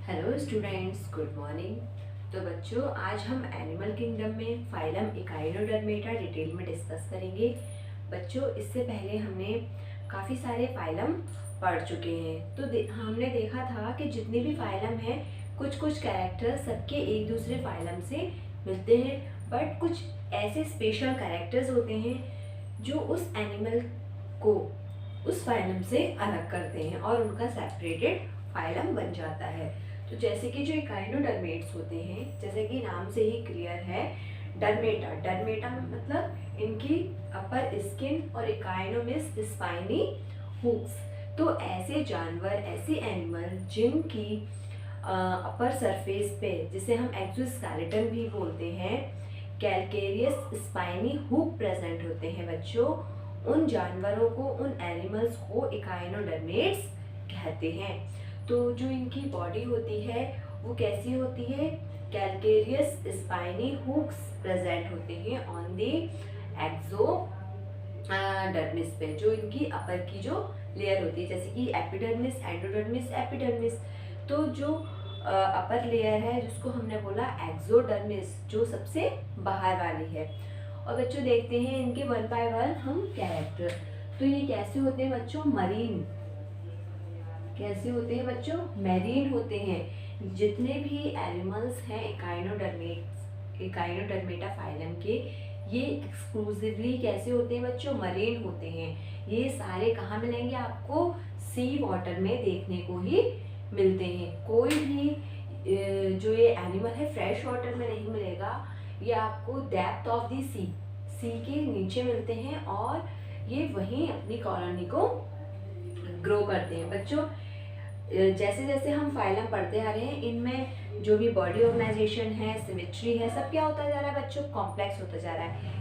Hello students, good morning. तो बच्चों, आज हम एनिमल किंगडम में फाइलम इकाइनोडर्मेटा डिटेल में डिस्कस करेंगे। बच्चों, इससे पहले हमने काफ़ी सारे फाइलम पढ़ चुके हैं। तो हमने देखा था कि जितने भी फाइलम हैं, कुछ कुछ कैरेक्टर्स सबके एक दूसरे फाइलम से मिलते हैं, बट कुछ ऐसे स्पेशल कैरेक्टर्स होते हैं जो उस एनिमल को उस फाइलम से अलग करते हैं और उनका सेपरेटेड फाइलम बन जाता है। तो जैसे कि जो इकाइनोडर्मेट्स होते हैं, जैसे कि नाम से ही क्लियर है, डर्मेटा डर्मेटा मतलब इनकी अपर स्किन और इकाइनोमिस स्पाइनी हुक्स। तो ऐसे जानवर, ऐसे एनिमल जिनकी अपर सरफेस पे, जिसे हम एक्सोस्केलेटन भी बोलते हैं, कैलकेरियस स्पाइनी हुक प्रेजेंट होते हैं बच्चों, उन जानवरों को, उन एनिमल्स को इकाइनोडर्मेट्स कहते हैं। तो जो इनकी बॉडी होती है वो कैसी होती है? कैलकेरियस स्पाइनी हुक्स प्रेजेंट होते हैं ऑन दी एक्सो डर्मिस पे, जो इनकी अपर की जो लेयर होती है, जैसे कि एपिडर्मिस, एंडोडर्मिस, एपिडर्मिस। तो जो अपर लेयर है जिसको हमने बोला एक्सोडर्मिस, जो सबसे बाहर वाली है। और बच्चों देखते हैं इनके वन बाय वन हम कैरेक्टर। तो ये कैसे होते हैं बच्चों? मरीन। कैसे होते हैं बच्चों? मैरीन होते हैं। जितने भी एनिमल्स हैं इकाइनोडर्मेटा फाइलम के, ये एक्सक्लूसिवली कैसे होते हैं बच्चों? मरीन होते हैं। ये सारे कहाँ मिलेंगे आपको? सी वाटर में देखने को ही मिलते हैं। कोई भी जो ये एनिमल है फ्रेश वाटर में नहीं मिलेगा, ये आपको डेप्थ ऑफ दी सी के नीचे मिलते हैं और ये वहीं अपनी कॉलोनी को ग्रो करते हैं। बच्चों, जैसे जैसे हम फाइलम पढ़ते आ रहे हैं, इनमें जो भी बॉडी ऑर्गेनाइजेशन है, सिमेट्री है, सब क्या होता जा रहा है बच्चों? कॉम्प्लेक्स होता जा रहा है।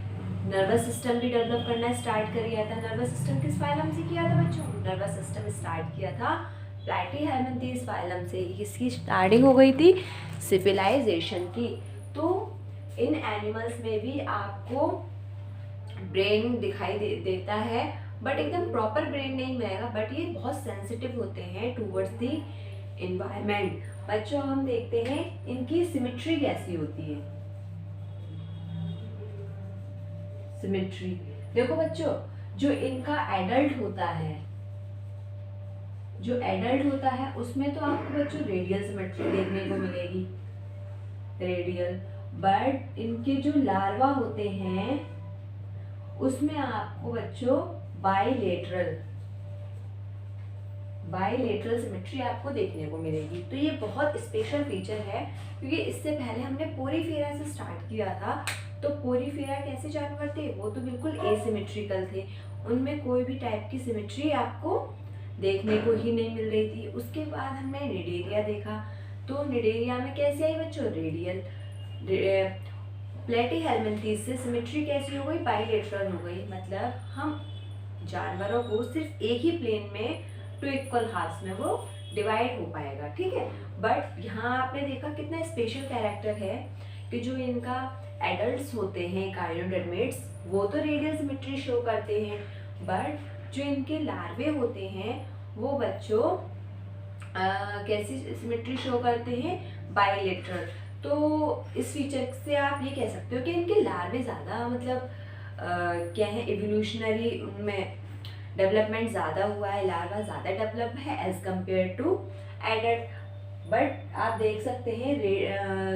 नर्वस सिस्टम भी डेवलप करना स्टार्ट कर दिया था। नर्वस सिस्टम किस फाइलम से किया था बच्चों? नर्वस सिस्टम स्टार्ट किया था प्लैटीहेल्मिन्थेस फाइलम से। इसकी स्टार्टिंग हो गई थी सिविलाइजेशन की। तो इन एनिमल्स में भी आपको ब्रेन दिखाई देता है, बट एकदम प्रॉपर ब्रेन नहीं मिलेगा, बट ये बहुत सेंसिटिव होते हैं टूवर्ड्स द एनवायरनमेंट। बच्चों, हम देखते हैं इनकी सिमेट्री कैसी होती है। सिमेट्री देखो बच्चों, जो इनका एडल्ट होता है, जो एडल्ट होता है उसमें तो आपको बच्चों रेडियल सिमेट्री देखने को मिलेगी, रेडियल। बट इनके जो लार्वा होते हैं उसमें आपको बच्चों बाइलेटरल सिमेट्री आपको देखने को मिलेगी। तो ये बहुत स्पेशल फीचर है, क्योंकि इससे पहले हमने पोरीफेरा से स्टार्ट किया था। तो पोरीफेरा कैसे जानवर थे? वो तो बिल्कुल एसिमेट्रिकल थे, उनमें कोई भी टाइप की सिमेट्री आपको देखने को ही नहीं मिल रही थी। उसके बाद हमने निडेरिया देखा। तो निडेरिया में कैसे आई बच्चों? रेडियल। प्लैटीहेल्मिन्थेस से सिमेट्री कैसी हो गई? बाइलेटरल हो गई। मतलब हम जानवरों को सिर्फ एक ही प्लेन में टू इक्वल हाफ्स में वो डिवाइड हो पाएगा, ठीक है। बट यहाँ आपने देखा कितना स्पेशल कैरेक्टर है कि जो इनका एडल्ट्स होते हैं इकाइनोडर्मेट्स, वो तो रेडियल सिमेट्री शो करते हैं, बट जो इनके लार्वे होते हैं वो बच्चों कैसी सिमेट्री शो करते हैं? बाइलेटरल। तो इस फीचर से आप ये कह सकते हो कि इनके लार्वे ज़्यादा मतलब क्या है, इवोल्यूशनरी में डेवलपमेंट ज़्यादा हुआ है, लार्वा ज़्यादा डेवलप है as compare to adult. But आप देख सकते हैं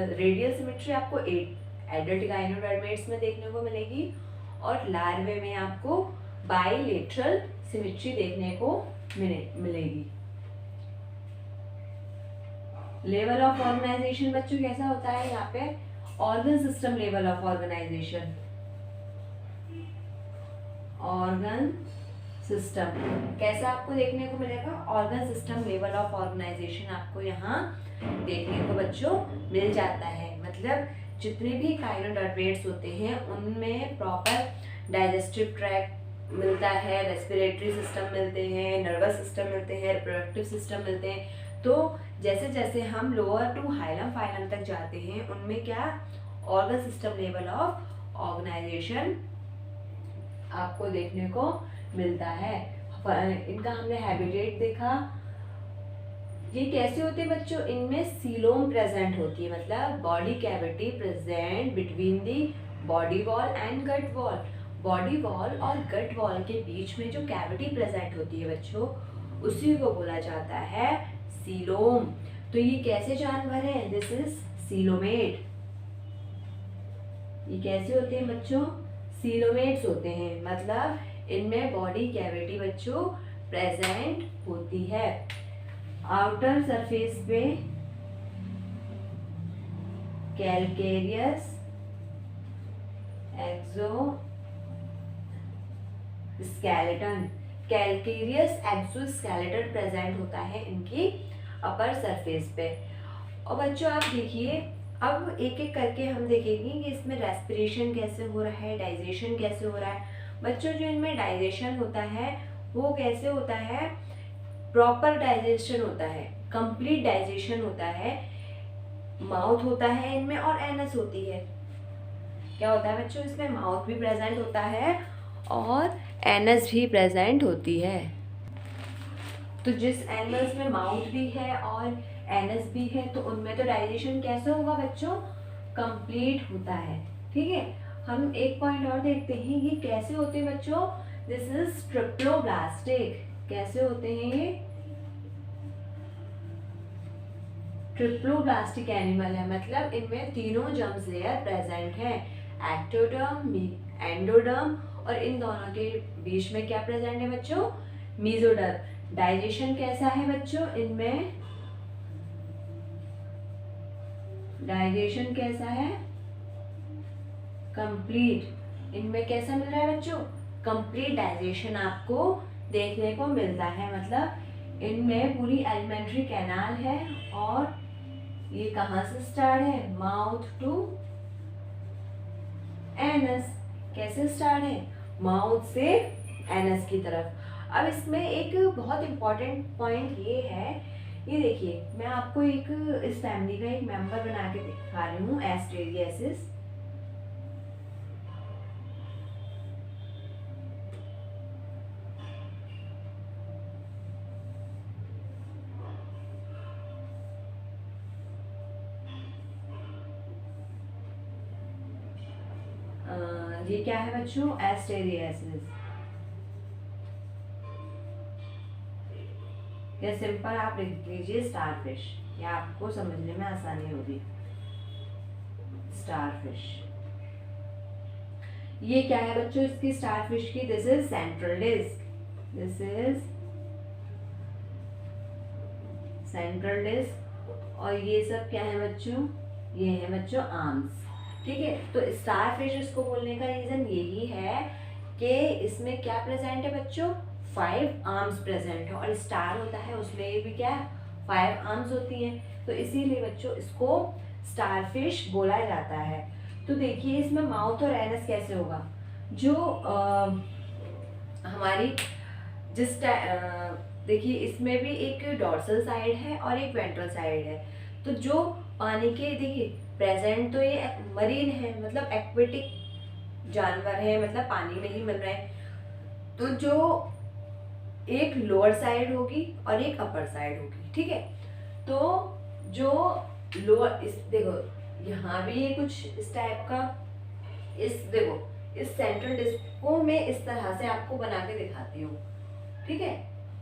रेडियल सिमेट्री आपको एडल्ट इकाइनोडर्मेट्स में देखने को मिलेगी और लार्वे में आपको बाइलेटरल सिमेट्री देखने को मिलेगी। लेवल ऑफ ऑर्गेनाइजेशन बच्चों कैसा होता है? यहाँ पे organ system level of organization, organ system कैसा आपको देखने को मिलेगा? Organ system level of organization आपको यहाँ देखने को बच्चों मिल जाता है। मतलब जितने भी काइनोडर्मेट्स होते हैं उनमें प्रॉपर डाइजेस्टिव ट्रैक्ट मिलता है, रेस्पिरेटरी सिस्टम मिलते हैं, नर्वस सिस्टम मिलते हैं, रिप्रोडक्टिव सिस्टम मिलते हैं। तो जैसे जैसे हम लोअर टू हाइलम फाइलम तक जाते हैं, उनमें क्या organ system level of organization आपको देखने को मिलता है। इनका हमने हैबिटेट देखा, ये कैसे होते हैं बच्चों, इनमें सीलोम प्रेजेंट होती है, मतलब body cavity present between the body wall and gut wall. Body wall और गट वॉल के बीच में जो कैविटी प्रेजेंट होती है बच्चों, उसी को बोला जाता है सीलोम। तो ये कैसे जानवर है, दिस इज सीलोमेट। ये कैसे होते हैं बच्चों, सीलोमेट्स होते हैं, मतलब इनमें बॉडी कैविटी बच्चों प्रेजेंट होती है। आउटर सरफेस पे कैलकेरियस एक्सो स्केलेटन, कैलकेरियस एक्सोस्केलेटन प्रेजेंट होता है इनकी अपर सरफेस पे। और बच्चों आप देखिए, अब एक एक करके हम देखेंगे कि इसमें रेस्पिरेशन कैसे हो रहा है, डाइजेशन कैसे हो रहा है। बच्चों जो इनमें डाइजेशन होता है वो कैसे होता है, प्रॉपर डाइजेशन होता है, कंप्लीट डाइजेशन होता है। माउथ होता है इनमें और एनस होती है। क्या होता है बच्चों, इसमें माउथ भी प्रेजेंट होता है और एनस भी प्रेजेंट होती है। तो जिस एनिमल्स में माउथ भी है और एनस भी है तो उनमें तो डाइजेशन कैसे होगा बच्चों, कंप्लीट होता है। ठीक है, हम एक पॉइंट और देखते हैं ये कैसे होते हैं बच्चों, दिस इज ट्रिप्लोब्लास्टिक। कैसे होते हैं ये, ट्रिप्लोब्लास्टिक एनिमल है, मतलब इनमें तीनों जर्म्स लेयर प्रेजेंट है, एक्टोडर्म, एंडोडर्म, और इन दोनों के बीच में क्या प्रेजेंट है बच्चों, मेसोडर्म। डाइजेशन कैसा है बच्चों, इनमें डाइजेशन कैसा है, कंप्लीट। इनमें कैसा मिल रहा है बच्चों, कंप्लीट डाइजेशन आपको देखने को मिलता है, मतलब इनमें पूरी एलिमेंट्री कैनाल है और ये कहाँ से स्टार्ट है, माउथ टू एनस। कैसे स्टार्ट है, माउथ से एनस की तरफ। अब इसमें एक बहुत इंपॉर्टेंट पॉइंट ये है, ये देखिए मैं आपको एक इस फैमिली का एक मेंबर बना के दिखा रही हूँ, एस्टेरियासिस। ये क्या है बच्चों, एस्टेरियासिस। या सिंपल आप लिख लीजिए स्टारफिश, या आपको समझने में आसानी होगी, स्टारफिश। ये क्या है बच्चों इसकी स्टारफिश की, this is central disc, this is central disc. और ये सब क्या है बच्चों, ये है बच्चों आर्म्स। ठीक है, तो स्टारफिश इसको बोलने का रीजन यही है कि इसमें क्या प्रेजेंट है बच्चों, 5 आर्म्स प्रेजेंट है, और स्टार होता है उसमें भी क्या 5 आर्म्स होती हैं, तो इसीलिए बच्चों इसको स्टारफिश बोला जाता है। तो देखिए इसमें माउथ और एनस कैसे होगा, जो हमारी जिस देखिए इसमें भी एक डॉर्सल साइड है और एक वेंट्रल साइड है। तो जो पानी के देखिए प्रेजेंट तो ये मरीन है, मतलब एक्वेटिक जानवर है, मतलब पानी में ही मिल रहा है। तो जो एक लोअर साइड होगी और एक अपर साइड होगी। ठीक है, तो जो लोअर, इस देखो यहाँ भी ये कुछ इस टाइप का, इस देखो इस सेंट्रल डिस्क को मैं इस तरह से आपको बना के दिखाती हूँ। ठीक है,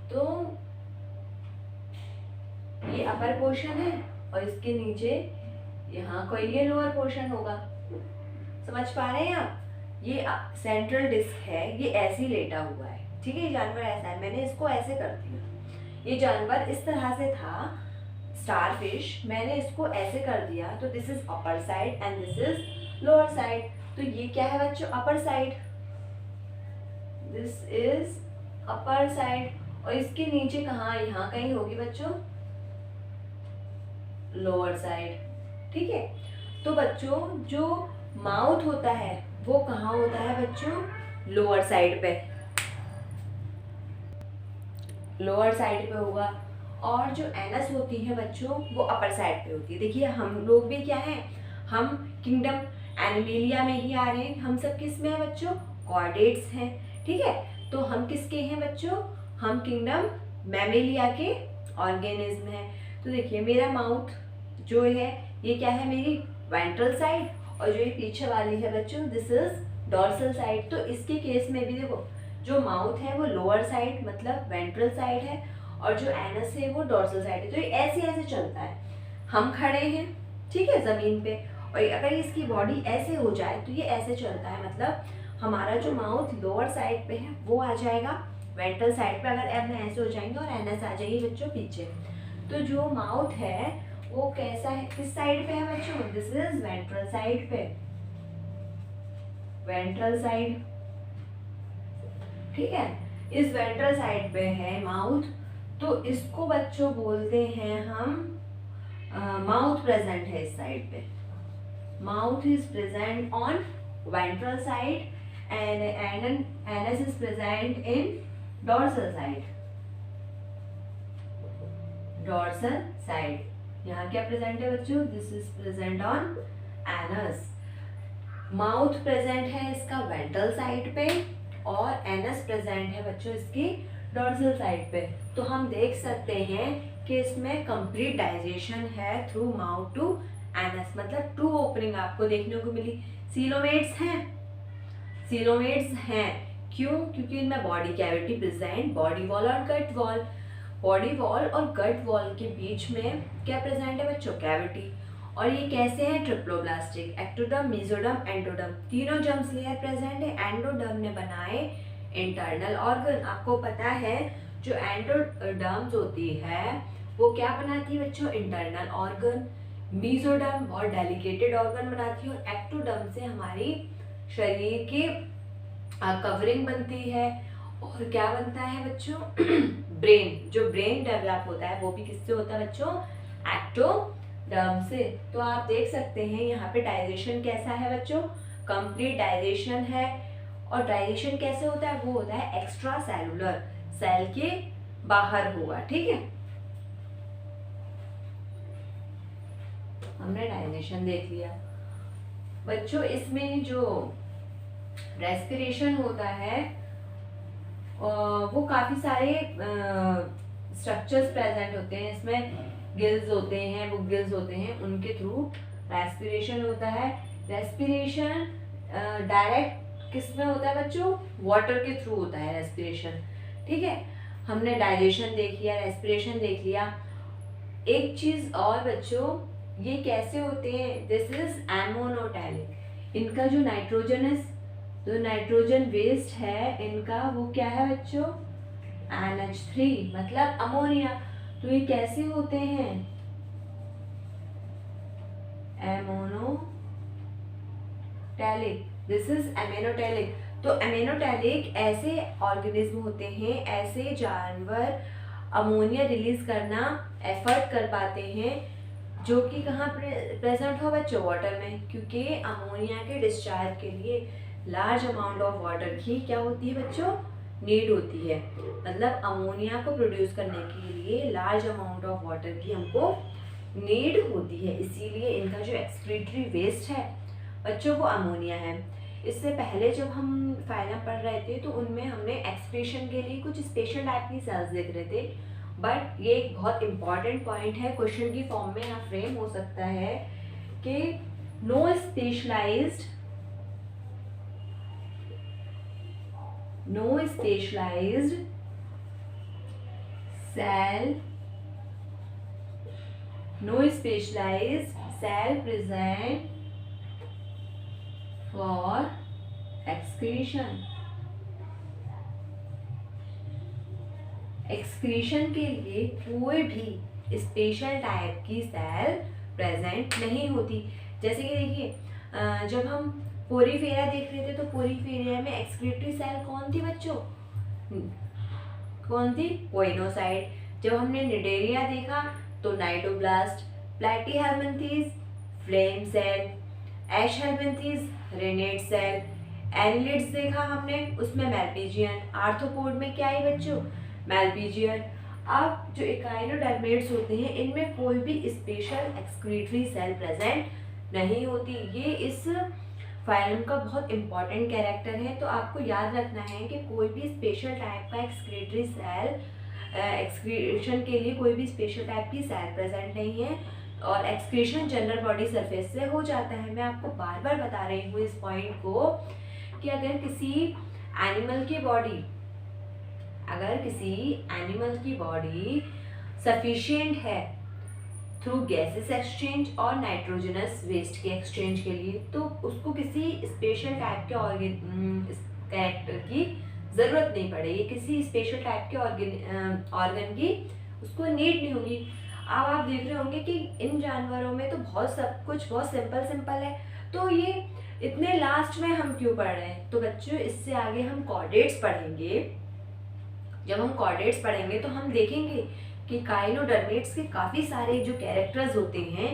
तो ये अपर पोर्शन है और इसके नीचे यहाँ कोई ये लोअर पोर्शन होगा। समझ पा रहे हैं आप, ये सेंट्रल डिस्क है, ये ऐसे ही लेटा हुआ है। ठीक है, ये जानवर ऐसा है, मैंने इसको ऐसे कर दिया। ये जानवर इस तरह से था स्टारफिश, मैंने इसको ऐसे कर दिया, तो this is upper side and this is lower side. तो ये क्या है बच्चों, upper side, this is upper side. और इसके नीचे कहाँ, यहाँ कहीं होगी बच्चों लोअर साइड। ठीक है, तो बच्चों जो माउथ होता है वो कहाँ होता है बच्चों, लोअर साइड पे, लोअर साइड पे होगा। और जो एनस होती है बच्चों वो अपर साइड पे होती है। देखिए हम लोग भी क्या है, हम किंगडम एनिमेलिया में ही आ रहे हैं। हम सब किस में है बच्चों, कॉर्डेट्स हैं। ठीक है, तो हम किसके हैं बच्चों, हम किंगडम मैमेलिया के ऑर्गेनिज्म है। तो देखिए मेरा माउथ जो है ये क्या है, मेरी वेंट्रल साइड, और जो ये पीछे वाली है बच्चों दिस इज डॉर्सल साइड। तो इसके केस में भी देखो जो माउथ है वो लोअर साइड मतलब वेंट्रल साइड है, और जो एनस है वो डॉर्सल साइड है। तो ये ऐसे ऐसे चलता है, हम खड़े हैं ठीक है ज़मीन पे, और अगर इसकी बॉडी ऐसे हो जाए तो ये ऐसे चलता है, मतलब हमारा जो माउथ लोअर साइड पे है वो आ जाएगा वेंट्रल साइड पे, अगर हम ऐसे हो जाएंगे, और एनस आ जाएगी बच्चों पीछे। तो जो माउथ है वो कैसा है, किस साइड पे है बच्चों, दिस इज वेंट्रल साइड पे, वेंट्रल साइड ठीक है, इस वेंट्रल साइड पे है माउथ। तो इसको बच्चों बोलते हैं हम माउथ प्रेजेंट है इस साइड पे, mouth is present on ventral side and anus is present in dorsal side, dorsal side. यहाँ क्या प्रेजेंट है बच्चों, this is present on anus. Mouth present है इसका वेंट्रल साइड पे, और एनस प्रेजेंट है बच्चों इसकी डॉर्सल साइड पे। तो हम देख सकते हैं कि इसमें कंप्लीट डाइजेशन है थ्रू माउथ टू एनस, मतलब टू ओपनिंग आपको देखने को मिली। सीलोमेट्स हैं, सीलोमेट्स हैं क्यों, क्योंकि इनमें body cavity present, body wall और गट वॉल, बॉडी वॉल और गट वॉल के बीच में क्या प्रेजेंट है बच्चों, कैविटी। और ये कैसे है, ट्रिप्लोब्लास्टिक, एक्टोडर्म, मेसोडर्म, एंडोडर्म, तीनों जर्म्स लेयर प्रेजेंट है। एंडोडर्म ने बनाए इंटरनल ऑर्गन। आपको पता है जो एंडोडर्म्स होती है वो क्या बनाती है बच्चों, इंटरनल ऑर्गन। मेसोडर्म बहुत डेलिकेटेड ऑर्गन बनाती है, और एक्टोडर्म से हमारी शरीर की कवरिंग बनती है। और क्या बनता है बच्चों ब्रेन, जो ब्रेन डेवलप होता है वो भी किससे होता है बच्चों, एक्टोडर्म से। तो आप देख सकते हैं यहाँ पे डाइजेशन कैसा है बच्चों, कंप्लीट डाइजेशन है। और डाइजेशन कैसे होता है, वो होता है एक्स्ट्रा सेलुलर, सेल के बाहर हुआ ठीक है। हमने डाइजेशन देख लिया बच्चों। इसमें जो रेस्पिरेशन होता है वो काफी सारे स्ट्रक्चर्स प्रेजेंट होते हैं इसमें, गिल्स होते हैं, वो गिल्स होते हैं उनके थ्रू रेस्पिरेशन होता है। रेस्पिरेशन डायरेक्ट किस में होता है बच्चों, वाटर के थ्रू होता है रेस्पिरेशन ठीक है। हमने डाइजेशन देख लिया, रेस्पिरेशन देख लिया। एक चीज और बच्चों, ये कैसे होते हैं, दिस इज एमोनोटैलिक। इनका जो नाइट्रोजन है, जो नाइट्रोजन वेस्ट है इनका, वो क्या है बच्चों, NH3 मतलब अमोनिया। तो ये कैसे होते हैं, एमोनोटैलिक, दिस इज एमेनोटैलिक। तो एमेनोटैलिक ऐसे ऑर्गेनिज्म होते हैं, ऐसे जानवर अमोनिया रिलीज करना एफर्ट कर पाते हैं, जो कि कहाँ प्रेजेंट हो बच्चों, वाटर में, क्योंकि अमोनिया के डिस्चार्ज के लिए लार्ज अमाउंट ऑफ वाटर की क्या होती है बच्चों, नीड होती है। मतलब अमोनिया को प्रोड्यूस करने के लिए लार्ज अमाउंट ऑफ वाटर की हमको नीड होती है, इसीलिए इनका जो एक्सक्रीटरी वेस्ट है बच्चों वो अमोनिया है। इससे पहले जब हम फाइलम पढ़ रहे थे तो उनमें हमने एक्सक्रीशन के लिए कुछ स्पेशल टाइप की सेल्स देख रहे थे, बट ये एक बहुत इंपॉर्टेंट पॉइंट है, क्वेश्चन की फॉर्म में यहाँ फ्रेम हो सकता है कि no specialized cell present for excretion। Excretion के लिए कोई भी स्पेशल टाइप की सेल प्रेजेंट नहीं होती। जैसे कि देखिए जब हम पोरीफेरा देख रहे थे तो पोरीफेरा में एक्सक्रीटरी सेल कौन थी बच्चों, कौन थी, पोइनोसाइट। जब हमने निडेरिया देखा तो cnidoblast, Platyhelminthes flame cell, Aschelminthes renette cell, Annelids देखा हमने उसमें मैल्पीजियन, आर्थ्रोपोड में क्या है बच्चों, मैल्पीजियन। अब जो इकाइनोडर्मेट्स होते हैं इनमें कोई भी स्पेशल एक्सक्रीटरी सेल प्रेजेंट नहीं होती। ये इस फाइलम का बहुत इंपॉर्टेंट कैरेक्टर है। तो आपको याद रखना है कि कोई भी स्पेशल टाइप का एक्सक्रीटरी सेल एक्सक्रीशन के लिए कोई भी स्पेशल टाइप की सेल प्रेजेंट नहीं है और एक्सक्रीशन जनरल बॉडी सरफेस से हो जाता है। मैं आपको बार बार बता रही हूँ इस पॉइंट को कि अगर किसी एनिमल की बॉडी सफिशिएंट है थ्रू गैसेस एक्सचेंज और नाइट्रोजनस वेस्ट के एक्सचेंज के लिए, तो उसको किसी स्पेशल टाइप के कैरेक्टर की ज़रूरत नहीं पड़ेगी, किसी स्पेशल टाइप के ऑर्गन की उसको नीड नहीं होगी। अब आप देख रहे होंगे कि इन जानवरों में तो सब कुछ बहुत सिंपल है, तो ये इतने लास्ट में हम क्यों पढ़ रहे हैं? तो बच्चों इससे आगे हम कॉर्डेट्स पढ़ेंगे। जब हम कॉर्डेट्स पढ़ेंगे तो हम देखेंगे कि काइनोडर्मेट्स के काफ़ी सारे जो कैरेक्टर्स होते हैं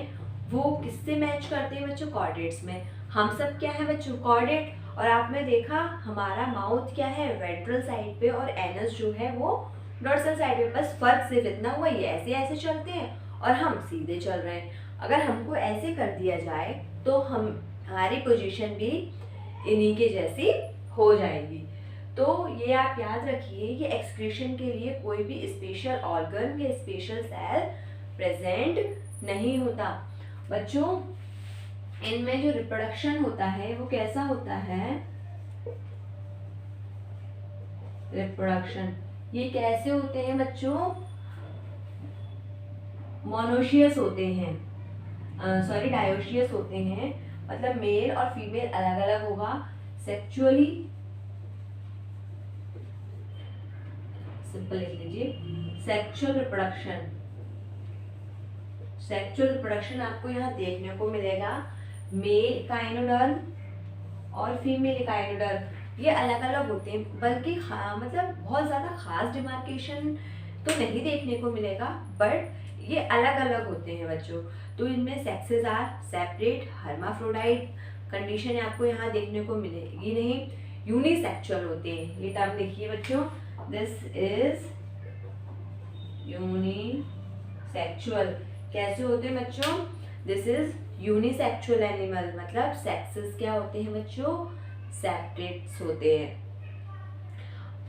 वो किससे मैच करते हैं बच्चों? कॉर्डेट्स में। हम सब क्या है बच्चों? कॉर्डेट। और आपने देखा हमारा माउथ क्या है? वेंट्रल साइड पे और एनस जो है वो डॉर्सल साइड पे। बस फर्क सिर्फ इतना हुआ, ये ऐसे ऐसे चलते हैं और हम सीधे चल रहे हैं। अगर हमको ऐसे कर दिया जाए तो हमारी पोजीशन भी इन्हीं के जैसी हो जाएगी। तो ये आप याद रखिए कि एक्सक्रीशन के लिए कोई भी स्पेशल ऑर्गन या स्पेशल सेल प्रेजेंट नहीं होता। बच्चों इनमें जो रिप्रोडक्शन होता है वो कैसा होता है? रिप्रोडक्शन ये कैसे होते हैं बच्चों? मोनोशियस होते हैं, डायोशियस होते हैं। मतलब मेल और फीमेल अलग अलग होगा। सेक्चुअली, सिंपल लिख लीजिए, सेक्सुअल रिप्रोडक्शन आपको यहाँ देखने को मिलेगा। मेल इकाइनोडर्म और फीमेल इकाइनोडर्म ये अलग अलग होते हैं, बल्कि मतलब बहुत ज़्यादा खास डिमार्केशन तो नहीं देखने को मिलेगा, बट ये अलग अलग होते हैं बच्चों। तो इनमें sexes are separate, hermaphrodite condition आपको यहाँ देखने को मिलेगी नहीं। यूनिसेक्सुअल होते हैं, ये टर्म देखिए बच्चों, दिस इज यूनिसेक्सुअल। कैसे होते हैं बच्चों? दिस इज यूनिसेक्सुअल एनिमल, मतलब सेक्सेस क्या होते हैं बच्चों? सेपरेट्स होते हैं।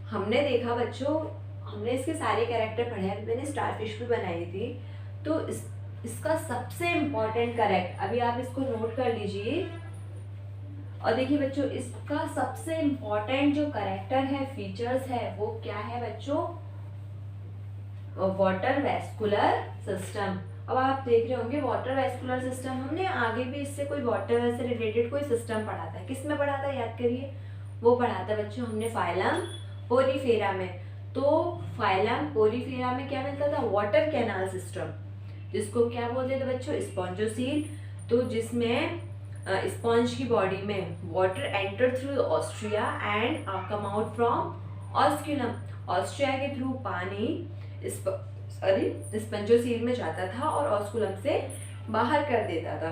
हमने देखा बच्चों, हमने इसके सारे कैरेक्टर पढ़े हैं, मैंने स्टारफिश भी बनाई थी। तो इसका सबसे इम्पोर्टेंट करेक्ट, अभी आप इसको नोट कर लीजिए और देखिए बच्चों, इसका सबसे इम्पोर्टेंट जो करेक्टर है, फीचर्स है, वो क्या है बच्चों? Water vascular system. अब आप देख रहे होंगे वाटर वेस्कुलर सिस्टम, हमने आगे भी इससे कोई वाटर से रिलेटेड कोई सिस्टम पढ़ा था। किस में पढ़ा था याद करिए? वो पढ़ा था बच्चों हमने फाइलम पोरीफेरा में। तो फाइलम पोरीफेरा में क्या मिलता था? वाटर कैनाल सिस्टम, जिसको क्या बोलते थे बच्चों? स्पॉन्जोसील। तो जिसमें स्पॉन्ज की बॉडी में water enter through Austria and come out from osculum. Austria के थ्रू पानी स्पंजोसील में जाता था और ऑस्कुलम से बाहर कर देता था।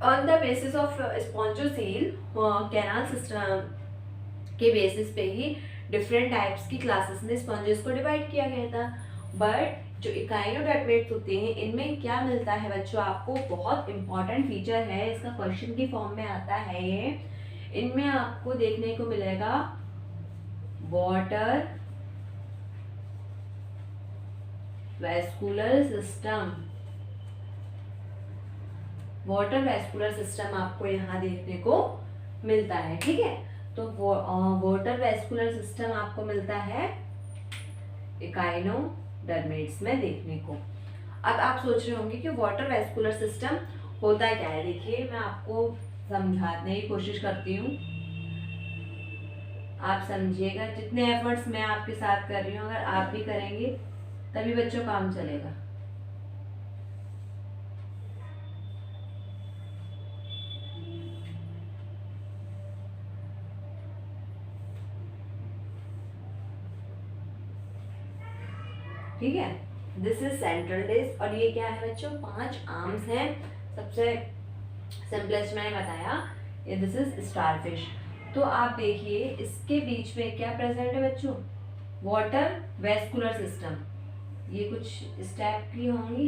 On the basis of spongocoel canal system के बेसिस पे ही डिफरेंट टाइप्स की क्लासेस में स्पॉन्जेस को डिवाइड किया गया था। बट जो इकाइनोडर्मेट्स होते हैं इनमें क्या मिलता है बच्चों? आपको बहुत इंपॉर्टेंट फीचर है, इसका क्वेश्चन की फॉर्म में आता है ये। इनमें आपको देखने को मिलेगा water vascular system. Water vascular system आपको यहाँ देखने को मिलता है, ठीक है? तो वाटर वेस्कुलर सिस्टम आपको मिलता है इकाइनोडर्मेट्स में देखने को। अब आप सोच रहे होंगे कि वाटर वेस्कुलर सिस्टम होता क्या है? देखिए मैं आपको समझाने की कोशिश करती हूँ, आप समझिएगा। जितने एफर्ट्स मैं आपके साथ कर रही हूँ अगर आप भी करेंगे तभी बच्चों काम चलेगा। ठीक है, दिस इज सेंट्रल डिस्क और ये क्या है बच्चों? 5 आर्म्स हैं। सबसे सिंपलेस्ट मैंने बताया, ये दिस इज स्टारफिश। तो आप देखिए इसके बीच में क्या प्रेजेंट है बच्चों? Water vascular system. ये कुछ इस टाइप की होंगी,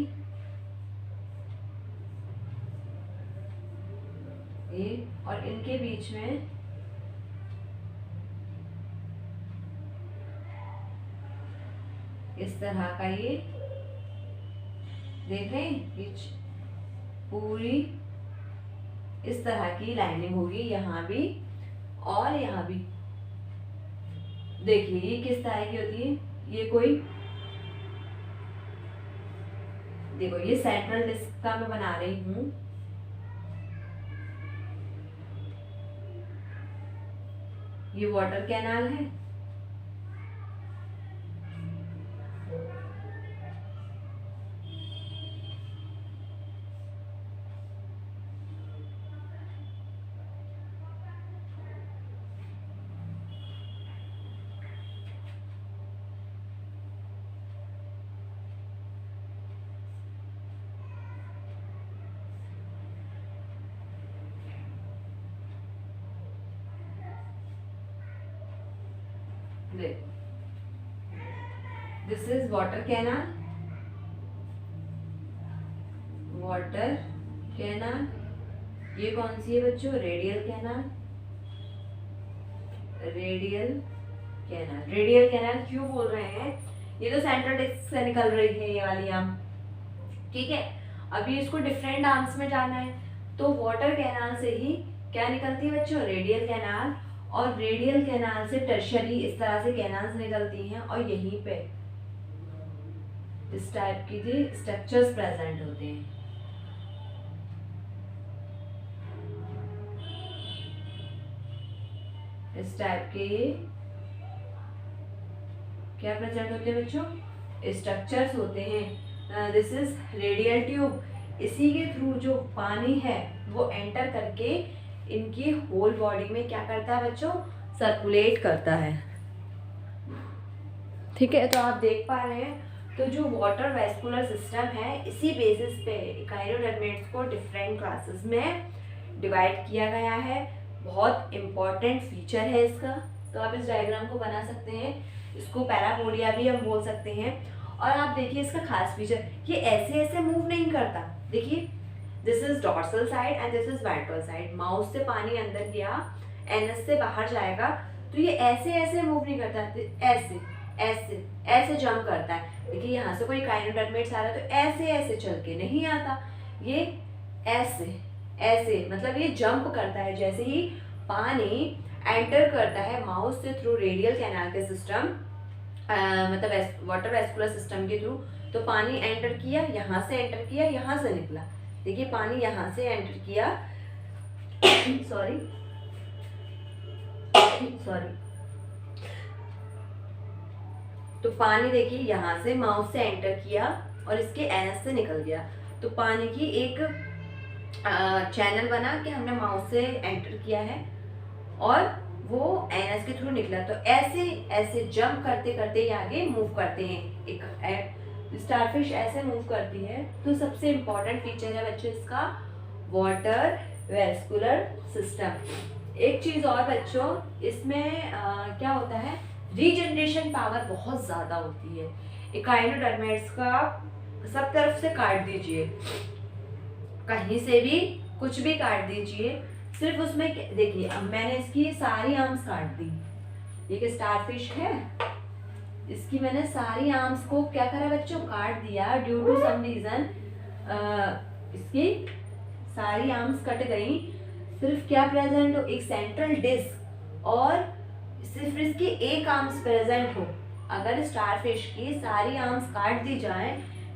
ये, और इनके बीच में इस तरह का ये देख रहे हैं, ये पूरी इस तरह की लाइनिंग होगी यहाँ भी और यहाँ भी। देखिए ये किस तरह की होती है, ये कोई देखो ये सेंट्रल डिस्क का मैं बना रही हूँ। ये वाटर कैनाल है, this is water canal, water canal. ये कौन सी है बच्चों, radial canal, radial canal. Radial canal क्यों बोल रहे हैं, ये तो सेंट्रल डिस्क से निकल रही है ये वाली आर्म, ठीक है। अभी इसको डिफरेंट आर्म्स में जाना है, तो वाटर कैनाल से ही क्या निकलती है बच्चों, रेडियल कैनाल। और रेडियल कैनाल से टर्शियरी इस तरह से कैनाल्स निकलती हैं और यहीं पे इस टाइप की जो स्ट्रक्चर्स प्रेजेंट होते हैं। इस टाइप के क्या प्रेजेंट होते हैं बच्चों, स्ट्रक्चर्स होते हैं। This is radial tube. इसी के थ्रू जो पानी है वो एंटर करके इनकी होल बॉडी में क्या करता है बच्चों, सर्कुलेट करता है, ठीक है। तो आप देख पा रहे हैं, तो जो वाटर वेस्कुलर सिस्टम है इसी बेसिस पे इकाइनोडर्मेट्स को डिफरेंट क्लासेस में डिवाइड किया गया है। बहुत इम्पॉर्टेंट फीचर है इसका। तो आप इस डायग्राम को बना सकते हैं, इसको पैरापोडिया भी हम बोल सकते हैं। और आप देखिए इसका खास फीचर, ये ऐसे ऐसे मूव नहीं करता। देखिए this is dorsal side and this is ventral side. Mouth से पानी अंदर गया, एनस से बाहर जाएगा, तो ये ऐसे ऐसे मूव नहीं करता, ऐसे ऐसे ऐसे जंप करता है। देखिए यहाँ से कोई काइनोडर्मेट्स आ रहा है तो ऐसे ऐसे चल के नहीं आता, ये ऐसे ऐसे, मतलब ये जंप करता है। जैसे ही पानी एंटर करता है माउथ से थ्रू रेडियल कैनाल के सिस्टम, मतलब वाटर वेस्कुलर सिस्टम के थ्रू, तो पानी एंटर किया, यहाँ से एंटर किया, यहाँ से निकला। देखिए पानी यहाँ से एंटर किया सॉरी तो पानी देखिए यहाँ से माउथ से एंटर किया और इसके एनस से निकल गया। तो पानी की एक चैनल बना कि हमने माउथ से एंटर किया है और वो एनस के थ्रू निकला। तो ऐसे ऐसे जंप करते करते ये आगे मूव करते हैं। एक स्टारफिश ऐसे मूव करती है। तो सबसे इम्पोर्टेंट फीचर है बच्चों इसका वाटर वेस्कुलर सिस्टम। एक चीज और बच्चों, इसमें क्या होता है, रीजनरेशन पावर बहुत ज्यादा होती है। इकाइनोडर्मेट्स का सब तरफ से काट दीजिए, कहीं से भी कुछ भी काट दीजिए, सिर्फ उसमें देखिए अब मैंने इसकी सारी आर्म्स काट दी। ये स्टारफिश है, इसकी मैंने सारी आर्म्स को क्या करा बच्चों, काट दिया। ड्यू टू सम रीजन इसकी सारी आर्म्स कट गई। सिर्फ क्या प्रेजेंट हो, एक सेंट्रल डिस्क और सिर्फ इसकी एक आर्म्स प्रेजेंट हो। अगर स्टारफिश की सारी आर्म्स काट दी जाए,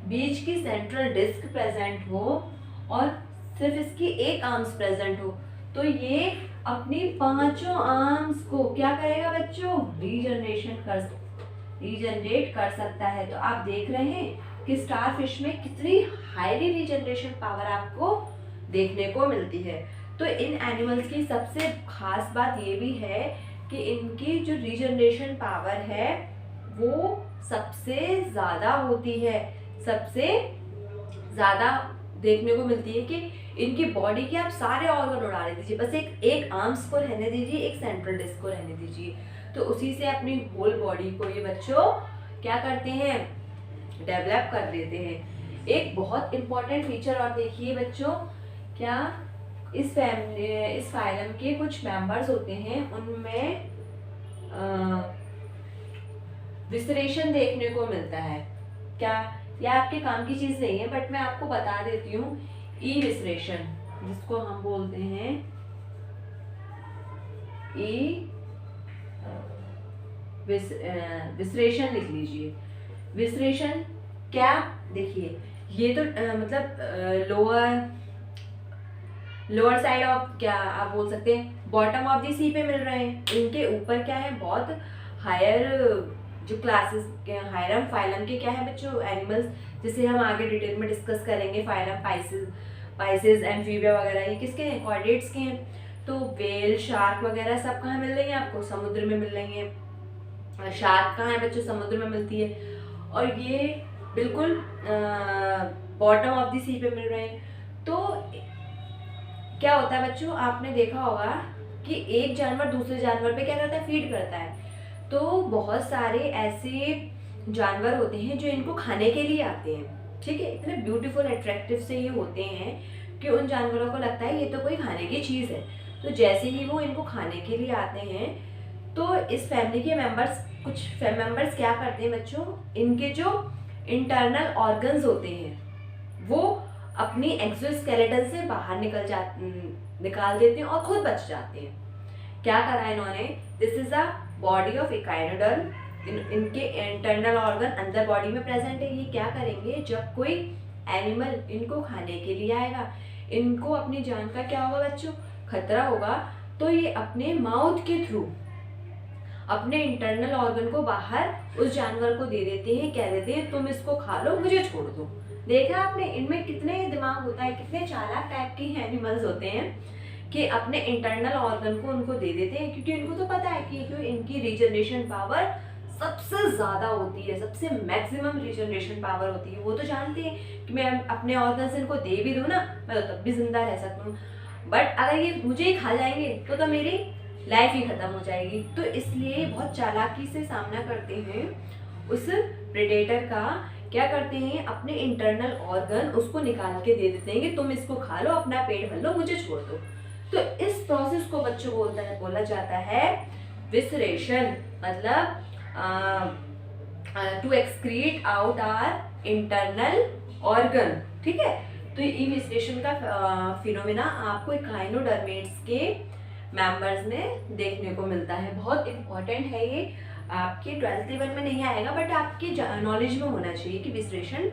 बीच की सेंट्रल डिस्क प्रेजेंट हो और सिर्फ इसकी एक आर्म्स प्रेजेंट हो, तो ये अपनी पांचों आर्म्स को क्या करेगा बच्चों, रीजनरेट कर सकता है। तो आप देख रहे हैं कि स्टारफिश में कितनी हाईली रीजनरेशन पावर आपको देखने को मिलती है। तो इन एनिमल्स की सबसे खास बात ये भी है कि इनकी जो रीजनरेशन पावर है वो सबसे ज़्यादा होती है, सबसे ज़्यादा देखने को मिलती है। कि इनकी बॉडी के आप सारे ऑर्गन उड़ा दीजिए, बस एक आर्म्स को रहने दीजिए, एक सेंट्रल डिस्क को रहने दीजिए, तो उसी से अपनी होल बॉडी को ये बच्चों क्या करते हैं, डेवलप कर लेते हैं। एक बहुत इंपॉर्टेंट फीचर और देखिए बच्चों, क्या इस फाइलम के कुछ मेंबर्स होते हैं, उनमें विसरेशन देखने को मिलता है। क्या यह आपके काम की चीज नहीं है, बट मैं आपको बता देती हूँ। ई विसरेशन, जिसको हम बोलते हैं ई विसरेशन, लिख लीजिए। विसरेशन क्या, देखिए ये तो मतलब लोअर साइड ऑफ, क्या आप बोल सकते हैं बॉटम ऑफ दी सी पे मिल रहे हैं। इनके ऊपर क्या है, बहुत हायर जो क्लासेस हायरम फाइलम के क्या है बच्चों, एनिमल्स, जिसे हम आगे डिटेल में डिस्कस करेंगे। फाइलम पाइसेस एम्फीबिया वगैरह, ये किसके हैं, कॉर्डेट्स के हैं। तो वेल, शार्क वगैरह सब कहाँ मिल रही है आपको, समुद्र में मिल रही है। शार्क कहाँ है बच्चों, समुद्र में मिलती है। और ये बिल्कुल बॉटम ऑफ द सी पे मिल रहे हैं। तो क्या होता है बच्चों, आपने देखा होगा कि एक जानवर दूसरे जानवर पे क्या करता है, फीड करता है। तो बहुत सारे ऐसे जानवर होते हैं जो इनको खाने के लिए आते हैं, ठीक है। इतने ब्यूटीफुल अट्रैक्टिव से ये होते हैं कि उन जानवरों को लगता है ये तो कोई खाने की चीज़ है। तो जैसे ही वो इनको खाने के लिए आते हैं, तो इस फैमिली के कुछ मेंबर्स क्या करते हैं बच्चों, इनके जो इंटरनल ऑर्गन्स होते हैं वो अपनी एक्सोस्केलेटन से बाहर निकाल देते हैं और खुद बच जाते हैं। क्या करा इन्होंने, this is a body of echinoderm. इनके इंटरनल ऑर्गन अंदर बॉडी में प्रेजेंट है। ये क्या करेंगे, जब कोई एनिमल इनको खाने के लिए आएगा, इनको अपनी जान का क्या होगा बच्चों, खतरा होगा, तो ये अपने माउथ के थ्रू अपने इंटरनल ऑर्गन को बाहर उस जानवर को दे देते हैं। कह देते हैं तुम इसको खा लो, मुझे छोड़ दो। देखा आपने, इनमें कितने दिमाग होता है, कितने चालाक टाइप के एनिमल्स होते हैं कि अपने इंटरनल ऑर्गन को उनको दे देते हैं। क्योंकि इनको तो पता है कि जो इनकी रीजनरेशन पावर सबसे ज़्यादा होती है, सबसे मैक्सिमम रीजनरेशन पावर होती है। वो तो जानते हैं कि मैं अपने ऑर्गन इनको दे भी दूँ ना, मैं तो तब भी जिंदा रह सकता हूँ, बट अगर ये मुझे ही खा जाएंगे तो मेरी लाइफ ही खत्म हो जाएगी। तो इसलिए बहुत चालाकी से सामना करते हैं उस प्रेडेटर का। क्या करते हैं, अपने इंटरनल ऑर्गन उसको निकाल के दे देते हैं कि तुम इसको खा लो, अपना पेट भर लो, मुझे छोड़ दो। तो इस प्रोसेस को बच्चों बोला जाता है विसरेशन, मतलब to excrete out our internal organ, ठीक है। तो ई विसरेशन का फिनोमेना आपको इकाइनोडर्मेट्स के मेंबर्स में देखने को मिलता है। बहुत इंपॉर्टेंट है ये, आपके 12th लेवल में नहीं आएगा, बट आपके नॉलेज में होना चाहिए कि विसरेशन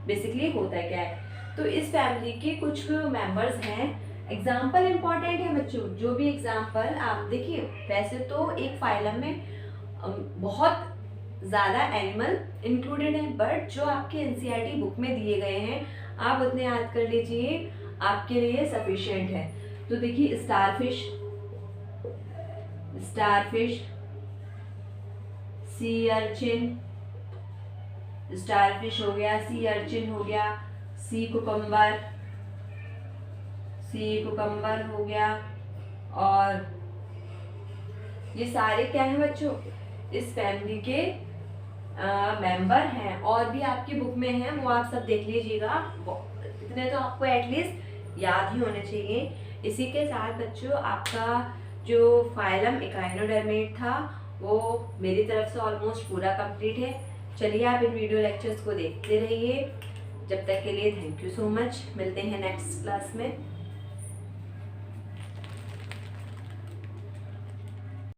बेसिकली होता है क्या है। तो इस फैमिली के कुछ मेंबर्स हैं। एग्जाम्पल इंपॉर्टेंट है बच्चों, जो भी एग्जाम्पल आप देखिए, वैसे तो एक फाइलम में बहुत ज़्यादा एनिमल इंक्लूडेड है, बट जो आपके एनसीईआरटी बुक में दिए गए हैं आप उतने याद कर लीजिए, आपके लिए सफिशिएंट है। तो देखिए, स्टारफिश, सी अर्चिन, स्टारफिश हो गया, सी अर्चिन हो गया, सी कुकम्बर हो गया, और ये सारे क्या हैं बच्चों, इस फैमिली के मेंबर हैं। और भी आपकी बुक में हैं, वो आप सब देख लीजिएगा। इतने तो आपको एटलीस्ट याद ही होने चाहिए। इसी के साथ बच्चों, आपका जो फाइलम इकाइनोडर्मेट था वो मेरी तरफ से ऑलमोस्ट पूरा कंप्लीट है। चलिए, आप इन वीडियो लेक्चर्स को देखते रहिए। जब तक के लिए थैंक यू सो मच। मिलते हैं नेक्स्ट क्लास में।